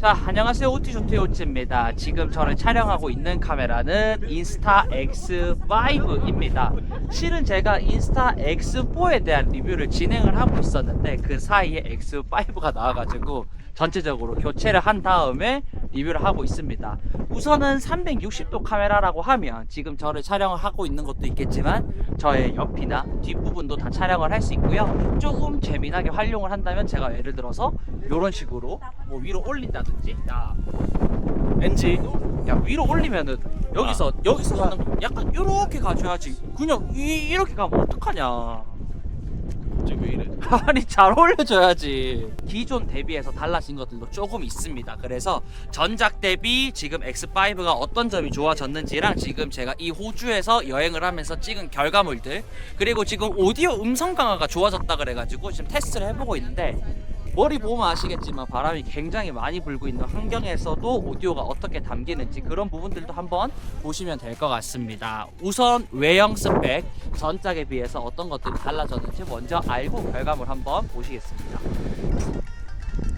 자, 안녕하세요. 오티조티오치입니다. 지금 저를 촬영하고 있는 카메라는 인스타 X5입니다. 실은 제가 인스타 X4에 대한 리뷰를 진행을 하고 있었는데 그 사이에 X5가 나와가지고 전체적으로 교체를 한 다음에 리뷰를 하고 있습니다. 우선은 360도 카메라라고 하면 지금 저를 촬영을 하고 있는 것도 있겠지만 저의 옆이나 뒷부분도 다 촬영을 할 수 있고요. 조금 재미나게 활용을 한다면 제가 예를 들어서 이런 식으로 뭐 위로 올린다든지, 야 왠지 야 위로 올리면은 여기서 하는 거 약간 이렇게 가줘야지. 그냥 이렇게 가면 어떡하냐. 왜 이래? 아니, 잘 올려줘야지. 기존 대비해서 달라진 것들도 조금 있습니다. 그래서 전작 대비 지금 X5가 어떤 점이 좋아졌는지랑 지금 제가 이 호주에서 여행을 하면서 찍은 결과물들, 그리고 지금 오디오 음성 강화가 좋아졌다 그래가지고 지금 테스트를 해보고 있는데, 머리 보면 아시겠지만 바람이 굉장히 많이 불고 있는 환경에서도 오디오가 어떻게 담기는지 그런 부분들도 한번 보시면 될 것 같습니다. 우선 외형 스펙, 전작에 비해서 어떤 것들이 달라졌는지 먼저 알고 결과물 한번 보시겠습니다.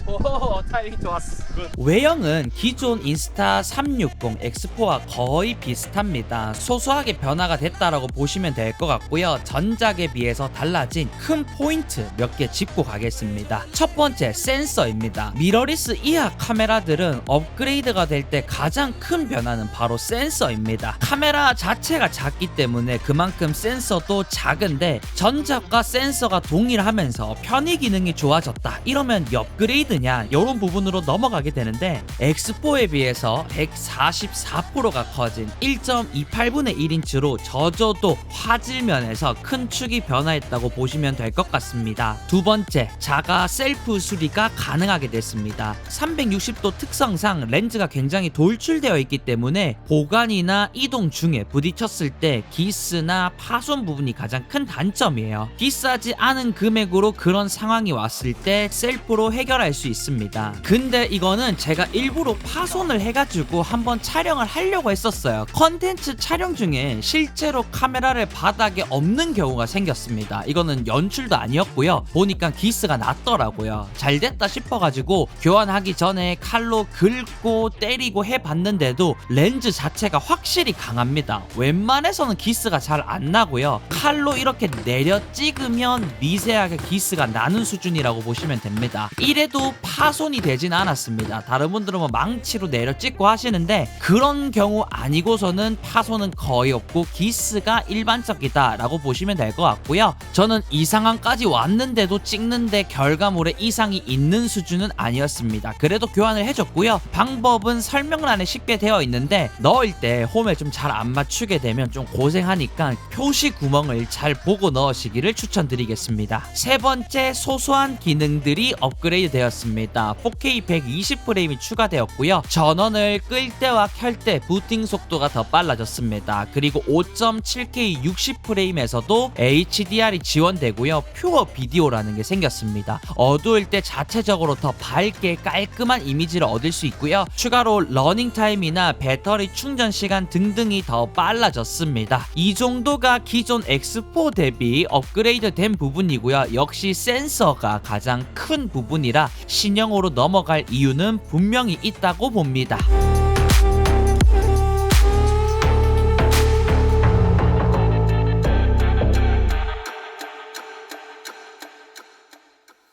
오, 타이밍 좋았어. 외형은 기존 인스타 360 X4와 거의 비슷합니다. 소소하게 변화가 됐다라고 보시면 될 것 같고요. 전작에 비해서 달라진 큰 포인트 몇 개 짚고 가겠습니다. 첫 번째, 센서입니다. 미러리스 이하 카메라들은 업그레이드가 될 때 가장 큰 변화는 바로 센서입니다. 카메라 자체가 작기 때문에 그만큼 센서도 작은데, 전작과 센서가 동일하면서 편의 기능이 좋아졌다 이러면 업그레이드냐, 이런 부분으로 넘어가게 되는데, X4에 비해서 144%가 커진 1.28분의 1인치로 저조도 화질면에서 큰 축이 변화했다고 보시면 될 것 같습니다. 두 번째, 자가 셀프 수리가 가능하게 됐습니다. 360도 특성상 렌즈가 굉장히 돌출되어 있기 때문에 보관이나 이동 중에 부딪혔을 때 기스나 파손 부분이 가장 큰 단점이에요. 비싸지 않은 금액으로 그런 상황이 왔을 때 셀프로 해결할 수 있습니다. 근데 이거는 제가 일부러 파손을 해가지고 한번 촬영을 하려고 했었어요. 컨텐츠 촬영 중에 실제로 카메라를 바닥에 없는 경우가 생겼습니다. 이거는 연출도 아니었고요. 보니까 기스가 났더라고요. 잘 됐다 싶어가지고 교환하기 전에 칼로 긁고 때리고 해봤는데도 렌즈 자체가 확실히 강합니다. 웬만해서는 기스가 잘 안 나고요. 칼로 이렇게 내려 찍으면 미세하게 기스가 나는 수준이라고 보시면 됩니다. 이래도 파손이 되진 않았습니다. 다른 분들은 뭐 망치로 내려 찍고 하시는데 그런 경우 아니고서는 파손은 거의 없고 기스가 일반적이다 라고 보시면 될 것 같고요. 저는 이 상황까지 왔는데도 찍는데 결과물에 이상이 있는 수준은 아니었습니다. 그래도 교환을 해줬고요. 방법은 설명란에 쉽게 되어 있는데, 넣을 때 홈에 좀 잘 안 맞추게 되면 좀 고생하니까 표시 구멍을 잘 보고 넣으시기를 추천드리겠습니다. 세 번째, 소소한 기능들이 업그레이드 되었습니다. 4K 120프레임이 추가되었고요. 전원을 끌 때와 켤 때 부팅 속도가 더 빨라졌습니다. 그리고 5.7K 60프레임에서도 HDR이 지원되고요. 퓨어 비디오라는 게 생겼습니다. 어두울 때 자체적으로 더 밝게 깔끔한 이미지를 얻을 수 있고요. 추가로 러닝타임이나 배터리 충전 시간 등등이 더 빨라졌습니다. 이 정도가 기존 X4 대비 업그레이드 된 부분이고요. 역시 센서가 가장 큰 부분이라 신형으로 넘어갈 이유는 분명히 있다고 봅니다.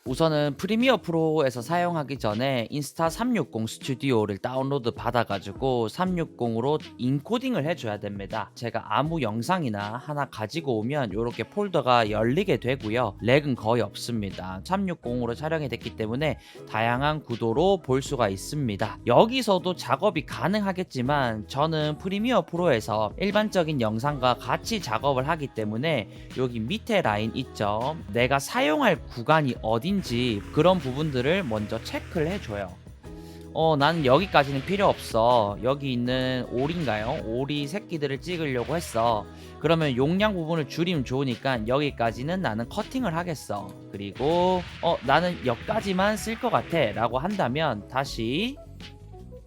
우선은 프리미어 프로에서 사용하기 전에 인스타 360 스튜디오를 다운로드 받아가지고 360으로 인코딩을 해줘야 됩니다. 제가 아무 영상이나 하나 가지고 오면 이렇게 폴더가 열리게 되고요. 렉은 거의 없습니다. 360으로 촬영이 됐기 때문에 다양한 구도로 볼 수가 있습니다. 여기서도 작업이 가능하겠지만 저는 프리미어 프로에서 일반적인 영상과 같이 작업을 하기 때문에 여기 밑에 라인 있죠. 내가 사용할 구간이 어딘지 그런 부분들을 먼저 체크를 해줘요. 나는 여기까지는 필요 없어. 여기 있는 오리인가요? 오리 새끼들을 찍으려고 했어. 그러면 용량 부분을 줄이면 좋으니까 여기까지는 나는 커팅을 하겠어. 그리고 나는 여기까지만 쓸 것 같아 라고 한다면 다시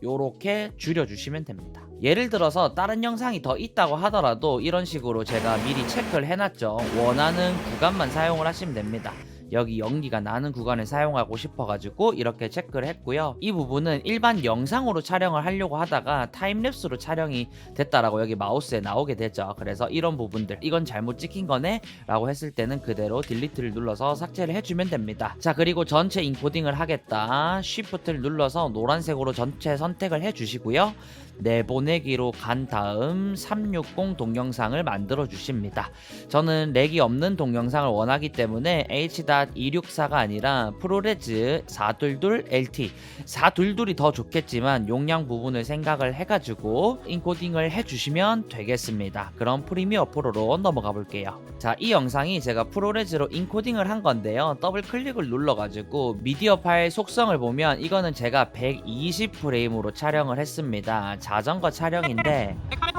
요렇게 줄여주시면 됩니다. 예를 들어서 다른 영상이 더 있다고 하더라도 이런 식으로 제가 미리 체크를 해놨죠. 원하는 구간만 사용을 하시면 됩니다. 여기 연기가 나는 구간을 사용하고 싶어가지고 이렇게 체크를 했고요. 이 부분은 일반 영상으로 촬영을 하려고 하다가 타임랩스로 촬영이 됐다라고 여기 마우스에 나오게 되죠. 그래서 이런 부분들, 이건 잘못 찍힌 거네 라고 했을 때는 그대로 딜리트를 눌러서 삭제를 해주면 됩니다. 자, 그리고 전체 인코딩을 하겠다, 쉬프트를 눌러서 노란색으로 전체 선택을 해주시고요. 내보내기로 간 다음 360 동영상을 만들어 주십니다. 저는 렉이 없는 동영상을 원하기 때문에 H.264가 아니라 프로레즈 422LT 422이 더 좋겠지만 용량 부분을 생각을 해가지고 인코딩을 해주시면 되겠습니다. 그럼 프리미어 프로로 넘어가 볼게요. 자, 이 영상이 제가 프로레즈로 인코딩을 한 건데요. 더블 클릭을 눌러가지고 미디어 파일 속성을 보면 이거는 제가 120프레임으로 촬영을 했습니다. 자전거 촬영인데,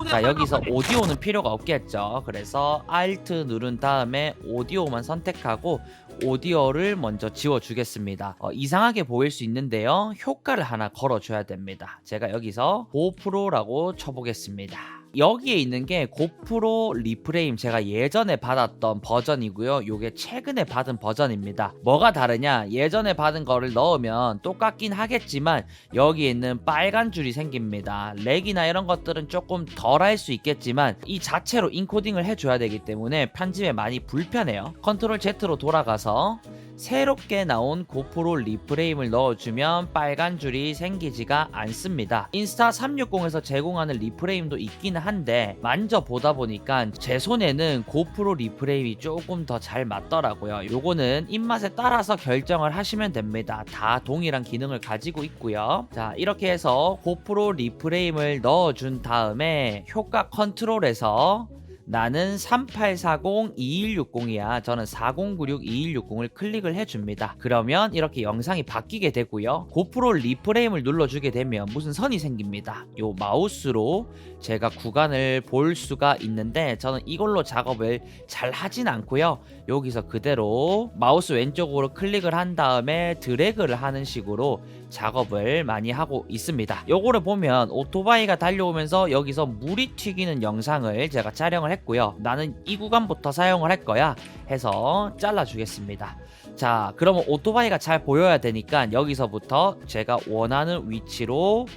자, 여기서 오디오는 필요가 없겠죠. 그래서 Alt 누른 다음에 오디오만 선택하고 오디오를 먼저 지워주겠습니다. 이상하게 보일 수 있는데요, 효과를 하나 걸어줘야 됩니다. 제가 여기서 고프로라고 쳐보겠습니다. 여기에 있는 게 고프로 리프레임, 제가 예전에 받았던 버전이고요. 요게 최근에 받은 버전입니다. 뭐가 다르냐, 예전에 받은 거를 넣으면 똑같긴 하겠지만 여기에 있는 빨간 줄이 생깁니다. 렉이나 이런 것들은 조금 덜 할 수 있겠지만 이 자체로 인코딩을 해줘야 되기 때문에 편집에 많이 불편해요. 컨트롤 Z로 돌아가서 새롭게 나온 고프로 리프레임을 넣어주면 빨간 줄이 생기지가 않습니다. 인스타 360에서 제공하는 리프레임도 있기는 한데 만져보다 보니까 제 손에는 고프로 리프레임이 조금 더 잘 맞더라고요. 요거는 입맛에 따라서 결정을 하시면 됩니다. 다 동일한 기능을 가지고 있고요. 자, 이렇게 해서 고프로 리프레임을 넣어준 다음에 효과 컨트롤에서 나는 3840-2160이야. 저는 4096-2160을 클릭을 해줍니다. 그러면 이렇게 영상이 바뀌게 되고요. 고프로 리프레임을 눌러주게 되면 무슨 선이 생깁니다. 요 마우스로 제가 구간을 볼 수가 있는데 저는 이걸로 작업을 잘 하진 않고요. 여기서 그대로 마우스 왼쪽으로 클릭을 한 다음에 드래그를 하는 식으로 작업을 많이 하고 있습니다. 요거를 보면 오토바이가 달려오면서 여기서 물이 튀기는 영상을 제가 촬영을 했고요. 나는 이 구간부터 사용을 할 거야 해서 잘라주겠습니다. 자, 그러면 오토바이가 잘 보여야 되니까 여기서부터 제가 원하는 위치로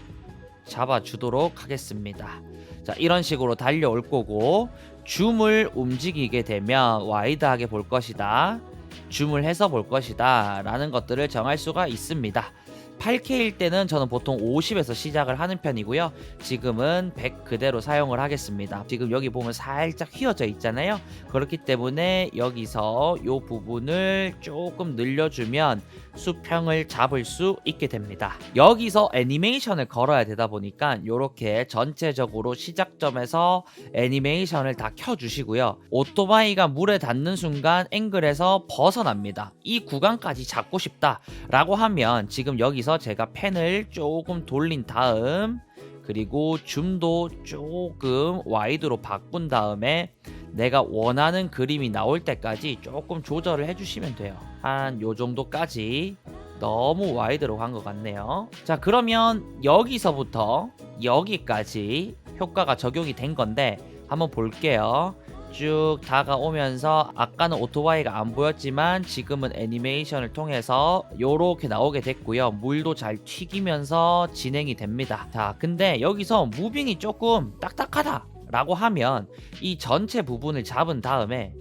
잡아주도록 하겠습니다. 자, 이런 식으로 달려올 거고, 줌을 움직이게 되면 와이드하게 볼 것이다, 줌을 해서 볼 것이다 라는 것들을 정할 수가 있습니다. 8K일 때는 저는 보통 50에서 시작을 하는 편이고요. 지금은 100 그대로 사용을 하겠습니다. 지금 여기 보면 살짝 휘어져 있잖아요. 그렇기 때문에 여기서 이 부분을 조금 늘려주면 수평을 잡을 수 있게 됩니다. 여기서 애니메이션을 걸어야 되다 보니까 이렇게 전체적으로 시작점에서 애니메이션을 다 켜주시고요. 오토바이가 물에 닿는 순간 앵글에서 벗어납니다. 이 구간까지 잡고 싶다 라고 하면 지금 여기서 제가 펜을 조금 돌린 다음, 그리고 줌도 조금 와이드로 바꾼 다음에 내가 원하는 그림이 나올 때까지 조금 조절을 해주시면 돼요. 한 요 정도까지. 너무 와이드로 간 것 같네요. 자, 그러면 여기서부터 여기까지 효과가 적용이 된 건데 한번 볼게요. 쭉 다가오면서 아까는 오토바이가 안 보였지만 지금은 애니메이션을 통해서 요렇게 나오게 됐고요. 물도 잘 튀기면서 진행이 됩니다. 자, 근데 여기서 무빙이 조금 딱딱하다 라고 하면 이 전체 부분을 잡은 다음에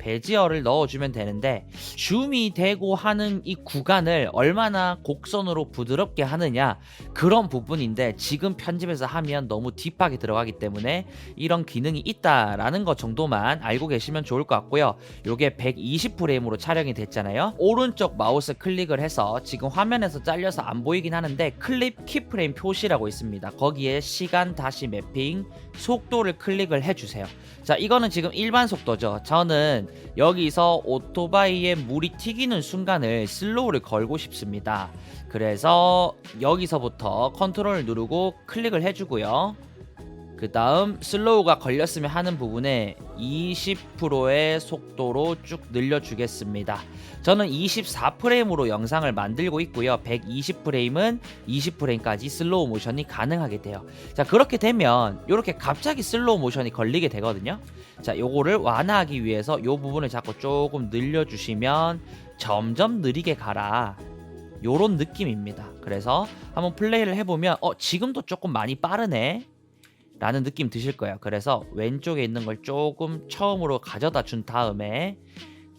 베지어를 넣어주면 되는데, 줌이 되고 하는 이 구간을 얼마나 곡선으로 부드럽게 하느냐, 그런 부분인데 지금 편집에서 하면 너무 딥하게 들어가기 때문에 이런 기능이 있다라는 것 정도만 알고 계시면 좋을 것 같고요. 요게 120프레임으로 촬영이 됐잖아요. 오른쪽 마우스 클릭을 해서 지금 화면에서 잘려서 안 보이긴 하는데 클립 키프레임 표시라고 있습니다. 거기에 시간 다시 매핑 속도를 클릭을 해주세요. 자, 이거는 지금 일반 속도죠. 저는 여기서 오토바이에 물이 튀기는 순간을 슬로우를 걸고 싶습니다. 그래서 여기서부터 컨트롤을 누르고 클릭을 해주고요. 그 다음 슬로우가 걸렸으면 하는 부분에 20%의 속도로 쭉 늘려주겠습니다. 저는 24프레임으로 영상을 만들고 있고요. 120프레임은 20프레임까지 슬로우 모션이 가능하게 돼요. 자, 그렇게 되면 이렇게 갑자기 슬로우 모션이 걸리게 되거든요. 자, 요거를 완화하기 위해서 요 부분을 자꾸 조금 늘려주시면 점점 느리게 가라, 요런 느낌입니다. 그래서 한번 플레이를 해보면 지금도 조금 많이 빠르네 라는 느낌 드실 거예요. 그래서 왼쪽에 있는 걸 조금 처음으로 가져다 준 다음에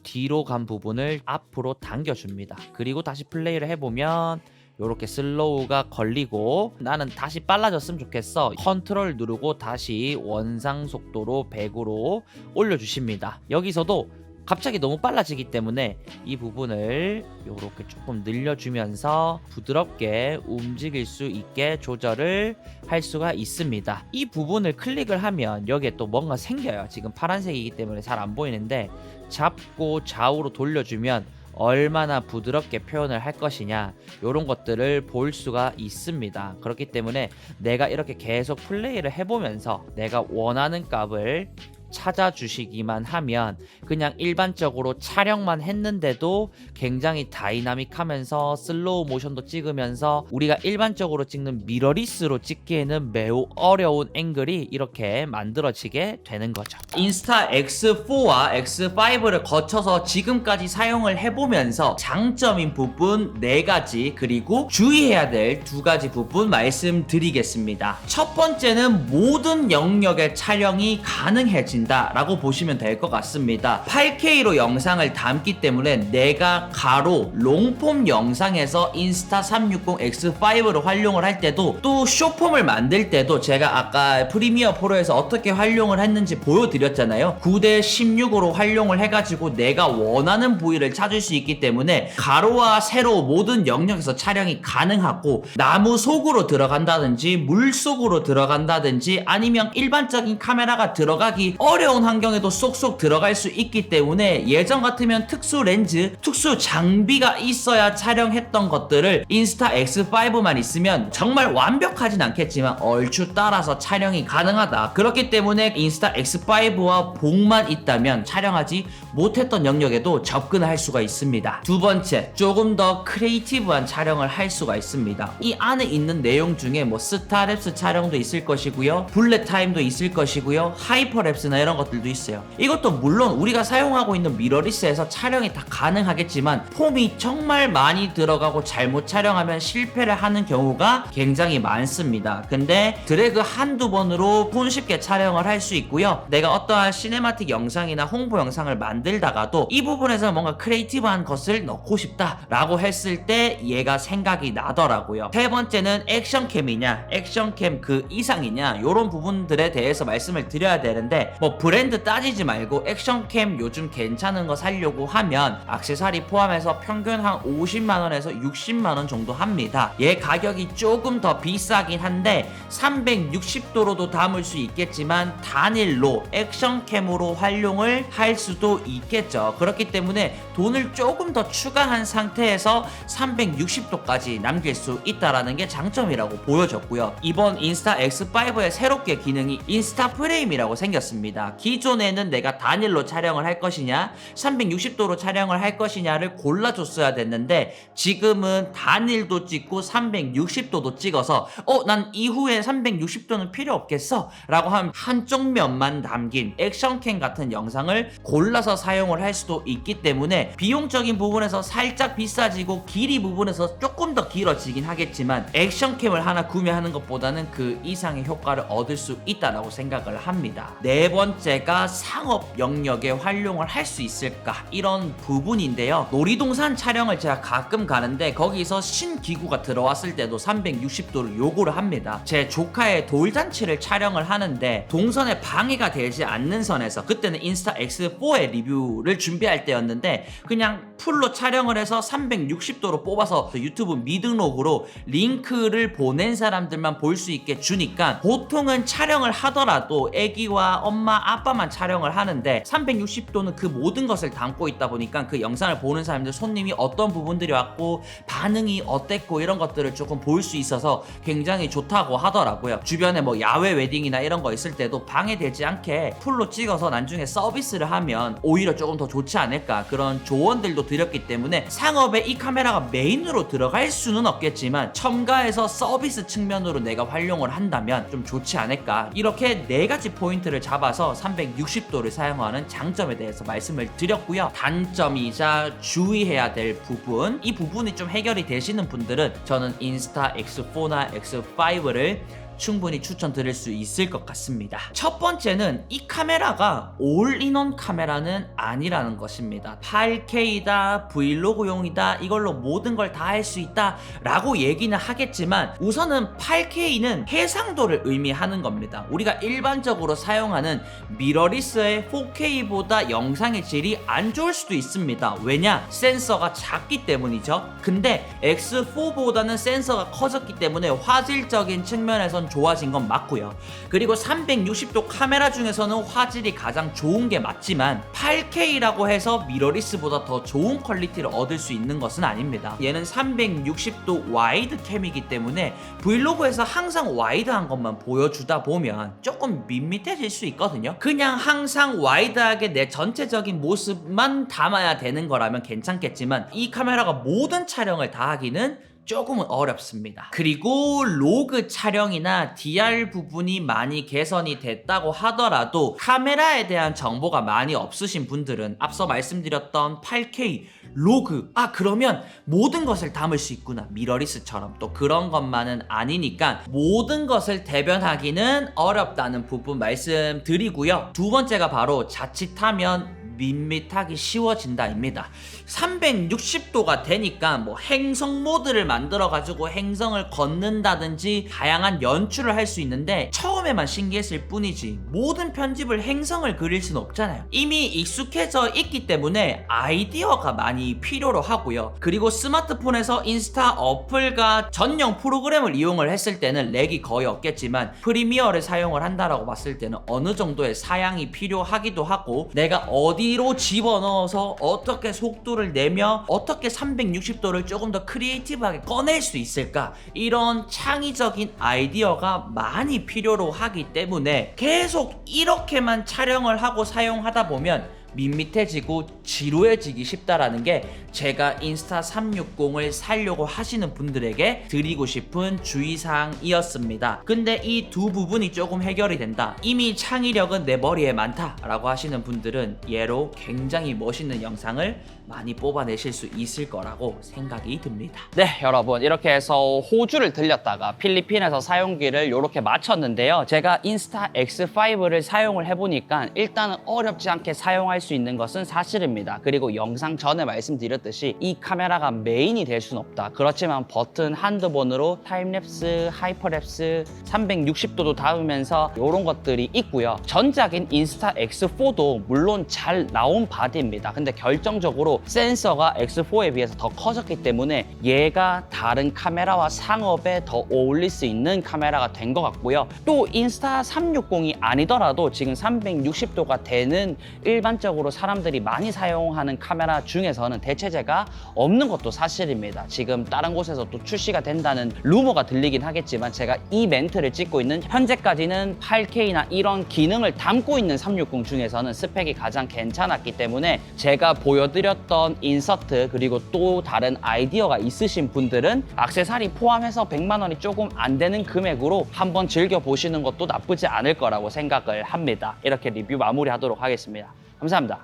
뒤로 간 부분을 앞으로 당겨줍니다. 그리고 다시 플레이를 해보면 요렇게 슬로우가 걸리고, 나는 다시 빨라졌으면 좋겠어. 컨트롤 누르고 다시 원상 속도로 100으로 올려주십니다. 여기서도 갑자기 너무 빨라지기 때문에 이 부분을 요렇게 조금 늘려주면서 부드럽게 움직일 수 있게 조절을 할 수가 있습니다. 이 부분을 클릭을 하면 여기에 또 뭔가 생겨요. 지금 파란색이기 때문에 잘 안 보이는데, 잡고 좌우로 돌려주면 얼마나 부드럽게 표현을 할 것이냐, 이런 것들을 볼 수가 있습니다. 그렇기 때문에 내가 이렇게 계속 플레이를 해보면서 내가 원하는 값을 찾아주시기만 하면 그냥 일반적으로 촬영만 했는데도 굉장히 다이나믹하면서 슬로우 모션도 찍으면서 우리가 일반적으로 찍는 미러리스로 찍기에는 매우 어려운 앵글이 이렇게 만들어지게 되는 거죠. 인스타 X4와 X5를 거쳐서 지금까지 사용을 해보면서 장점인 부분 4가지, 그리고 주의해야 될 2가지 부분 말씀드리겠습니다. 첫 번째는 모든 영역의 촬영이 가능해진 라고 보시면 될 것 같습니다. 8K로 영상을 담기 때문에 내가 가로 롱폼 영상에서 인스타 360 X5를 활용을 할 때도, 또 쇼폼을 만들 때도 제가 아까 프리미어 프로에서 어떻게 활용을 했는지 보여드렸잖아요. 9:16으로 활용을 해가지고 내가 원하는 부위를 찾을 수 있기 때문에 가로와 세로 모든 영역에서 촬영이 가능하고, 나무 속으로 들어간다든지 물 속으로 들어간다든지 아니면 일반적인 카메라가 들어가기 어려운 환경에도 쏙쏙 들어갈 수 있기 때문에 예전 같으면 특수 렌즈, 특수 장비가 있어야 촬영했던 것들을 인스타 X5만 있으면 정말 완벽하진 않겠지만 얼추 따라서 촬영이 가능하다. 그렇기 때문에 인스타 X5와 복만 있다면 촬영하지 못했던 영역에도 접근할 수가 있습니다. 두 번째, 조금 더 크리에이티브한 촬영을 할 수가 있습니다. 이 안에 있는 내용 중에 뭐 스타랩스 촬영도 있을 것이고요, 블랙 타임도 있을 것이고요, 하이퍼랩스나 이런 것들도 있어요. 이것도 물론 우리가 사용하고 있는 미러리스에서 촬영이 다 가능하겠지만 폼이 정말 많이 들어가고 잘못 촬영하면 실패를 하는 경우가 굉장히 많습니다. 근데 드래그 한두 번으로 손쉽게 촬영을 할 수 있고요. 내가 어떠한 시네마틱 영상이나 홍보 영상을 만들다가도 이 부분에서 뭔가 크리에이티브한 것을 넣고 싶다 라고 했을 때 얘가 생각이 나더라고요. 세 번째는 액션캠이냐 액션캠 그 이상이냐, 이런 부분들에 대해서 말씀을 드려야 되는데, 뭐 브랜드 따지지 말고 액션캠 요즘 괜찮은 거 사려고 하면 액세서리 포함해서 평균 한 50만원에서 60만원 정도 합니다. 얘 가격이 조금 더 비싸긴 한데 360도로도 담을 수 있겠지만 단일로 액션캠으로 활용을 할 수도 있겠죠. 그렇기 때문에 돈을 조금 더 추가한 상태에서 360도까지 남길 수 있다라는 게 장점이라고 보여졌고요. 이번 인스타 X5의 새롭게 기능이 인스타 프레임이라고 생겼습니다. 기존에는 내가 단일로 촬영을 할 것이냐 360도로 촬영을 할 것이냐를 골라줬어야 됐는데, 지금은 단일도 찍고 360도도 찍어서 난 이후에 360도는 필요 없겠어 라고 하면 한쪽 면만 담긴 액션캠 같은 영상을 골라서 사용을 할 수도 있기 때문에 비용적인 부분에서 살짝 비싸지고 길이 부분에서 조금 더 길어지긴 하겠지만 액션캠을 하나 구매하는 것보다는 그 이상의 효과를 얻을 수 있다라고 생각을 합니다. 네 번째가 상업 영역에 활용을 할 수 있을까, 이런 부분인데요. 놀이동산 촬영을 제가 가끔 가는데 거기서 신기구가 들어왔을 때도 360도를 요구를 합니다. 제 조카의 돌잔치를 촬영을 하는데 동선에 방해가 되지 않는 선에서, 그때는 인스타 X4의 리뷰를 준비할 때였는데 그냥 풀로 촬영을 해서 360도로 뽑아서 유튜브 미등록으로 링크를 보낸 사람들만 볼 수 있게 주니까, 보통은 촬영을 하더라도 애기와 엄마 엄마 아빠만 촬영을 하는데 360도는 그 모든 것을 담고 있다 보니까 그 영상을 보는 사람들 손님이 어떤 부분들이 왔고 반응이 어땠고 이런 것들을 조금 볼 수 있어서 굉장히 좋다고 하더라고요. 주변에 뭐 야외 웨딩이나 이런 거 있을 때도 방해되지 않게 풀로 찍어서 나중에 서비스를 하면 오히려 조금 더 좋지 않을까, 그런 조언들도 드렸기 때문에 상업에 이 카메라가 메인으로 들어갈 수는 없겠지만 첨가해서 서비스 측면으로 내가 활용을 한다면 좀 좋지 않을까, 이렇게 4가지 포인트를 잡아서 360도를 사용하는 장점에 대해서 말씀을 드렸고요. 단점이자 주의해야 될 부분, 이 부분이 좀 해결이 되시는 분들은 저는 인스타 X4나 X5를 충분히 추천드릴 수 있을 것 같습니다. 첫 번째는 이 카메라가 올인원 카메라는 아니라는 것입니다. 8K다, 브이로그용이다, 이걸로 모든 걸 다 할 수 있다 라고 얘기는 하겠지만 우선은 8K는 해상도를 의미하는 겁니다. 우리가 일반적으로 사용하는 미러리스의 4K보다 영상의 질이 안 좋을 수도 있습니다. 왜냐? 센서가 작기 때문이죠. 근데 X4보다는 센서가 커졌기 때문에 화질적인 측면에선 좋아진 건 맞고요. 그리고 360도 카메라 중에서는 화질이 가장 좋은 게 맞지만 8K라고 해서 미러리스보다 더 좋은 퀄리티를 얻을 수 있는 것은 아닙니다. 얘는 360도 와이드 캠이기 때문에 브이로그에서 항상 와이드한 것만 보여주다 보면 조금 밋밋해질 수 있거든요. 그냥 항상 와이드하게 내 전체적인 모습만 담아야 되는 거라면 괜찮겠지만 이 카메라가 모든 촬영을 다 하기는 조금은 어렵습니다. 그리고 로그 촬영이나 DR 부분이 많이 개선이 됐다고 하더라도 카메라에 대한 정보가 많이 없으신 분들은 앞서 말씀드렸던 8K 로그, 그러면 모든 것을 담을 수 있구나, 미러리스처럼 또 그런 것만은 아니니까 모든 것을 대변하기는 어렵다는 부분 말씀드리고요. 두 번째가 바로 자칫하면 밋밋하기 쉬워진다입니다. 360도가 되니까 뭐 행성 모드를 만들어 가지고 행성을 걷는다든지 다양한 연출을 할 수 있는데 처음에만 신기했을 뿐이지 모든 편집을 행성을 그릴 수는 없잖아요. 이미 익숙해져 있기 때문에 아이디어가 많이 필요로 하고요. 그리고 스마트폰에서 인스타 어플과 전용 프로그램을 이용을 했을 때는 렉이 거의 없겠지만 프리미어를 사용을 한다라고 봤을 때는 어느 정도의 사양이 필요하기도 하고 내가 어디로 집어넣어서 어떻게 속도를 내며 어떻게 360도를 조금 더 크리에이티브하게 꺼낼 수 있을까, 이런 창의적인 아이디어가 많이 필요로 하기 때문에 계속 이렇게만 촬영을 하고 사용하다 보면 밋밋해지고 지루해지기 쉽다라는 게 제가 인스타 360을 사려고 하시는 분들에게 드리고 싶은 주의사항이었습니다. 근데 이 두 부분이 조금 해결이 된다, 이미 창의력은 내 머리에 많다 라고 하시는 분들은 얘로 굉장히 멋있는 영상을 많이 뽑아내실 수 있을 거라고 생각이 듭니다. 네, 여러분, 이렇게 해서 호주를 들렸다가 필리핀에서 사용기를 이렇게 마쳤는데요. 제가 인스타 X5를 사용을 해보니까 일단은 어렵지 않게 사용할 수 있는 것은 사실입니다. 그리고 영상 전에 말씀드렸듯이 이 카메라가 메인이 될 수는 없다. 그렇지만 버튼 한두 번으로 타임랩스, 하이퍼랩스, 360도도 담으면서 이런 것들이 있고요. 전작인 인스타 X4도 물론 잘 나온 바디입니다. 근데 결정적으로 센서가 X4에 비해서 더 커졌기 때문에 얘가 다른 카메라와 상업에 더 어울릴 수 있는 카메라가 된 것 같고요. 또 인스타 360이 아니더라도 지금 360도가 되는 일반적으로 사람들이 많이 사용하는 카메라 중에서는 대체제가 없는 것도 사실입니다. 지금 다른 곳에서 또 출시가 된다는 루머가 들리긴 하겠지만 제가 이 멘트를 찍고 있는 현재까지는 8K나 이런 기능을 담고 있는 360 중에서는 스펙이 가장 괜찮았기 때문에 제가 보여드렸던 인서트 그리고 또 다른 아이디어가 있으신 분들은 액세서리 포함해서 100만 원이 조금 안 되는 금액으로 한번 즐겨보시는 것도 나쁘지 않을 거라고 생각을 합니다. 이렇게 리뷰 마무리하도록 하겠습니다. 감사합니다.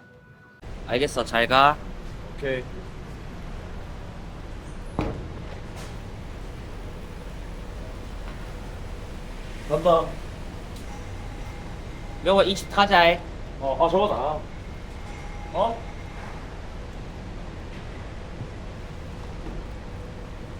알겠어, 잘 가. 오케이. 간다. 여보, 이집 타자. 저거다. 어?